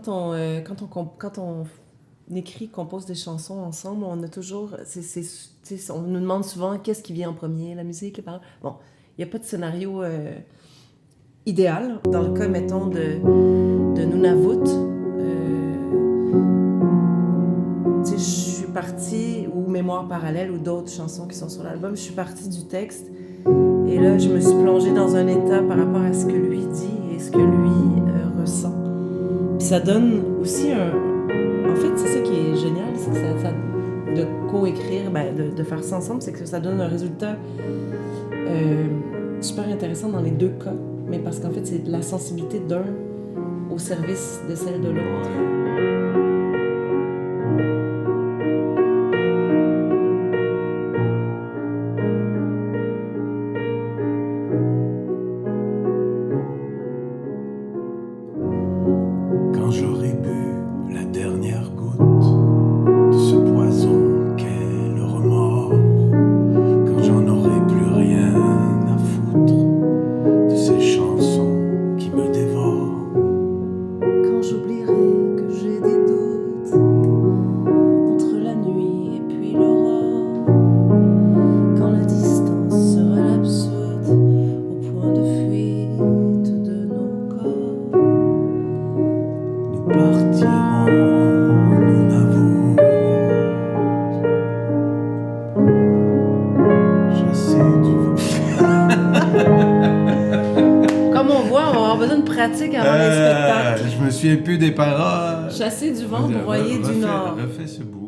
quand on écrit, compose des chansons ensemble, on a toujours... on nous demande souvent qu'est-ce qui vient en premier, la musique, les paroles. Bon, il n'y a pas de scénario idéal. Dans le cas, mettons, de Nunavut, je suis partie, ou Mémoire parallèle, ou d'autres chansons qui sont sur l'album, je suis partie du texte, et là, je me suis plongée dans un état par rapport à ce que lui dit et ce que lui ressent. Puis ça donne aussi En fait, c'est ça qui est génial, c'est que ça de coécrire, de faire ça ensemble, c'est que ça donne un résultat super intéressant dans les deux cas, mais parce qu'en fait, c'est de la sensibilité d'un au service de celle de l'autre. Quand j'aurai bu la dernière goutte de ce poison qu'est le remords, quand j'en aurai plus rien à foutre de ces chansons qui me dévorent, quand j'oublierai que j'ai des doutes entre la nuit et puis l'aurore, quand la distance sera l'absurde au point de fuite de nos corps, nous partirons au Nunavut, chasser du Comme on voit, on va avoir besoin de pratique avant les spectacles. Je me souviens plus des paroles. Chasser du vent, broyer du nord. Refais ce bout.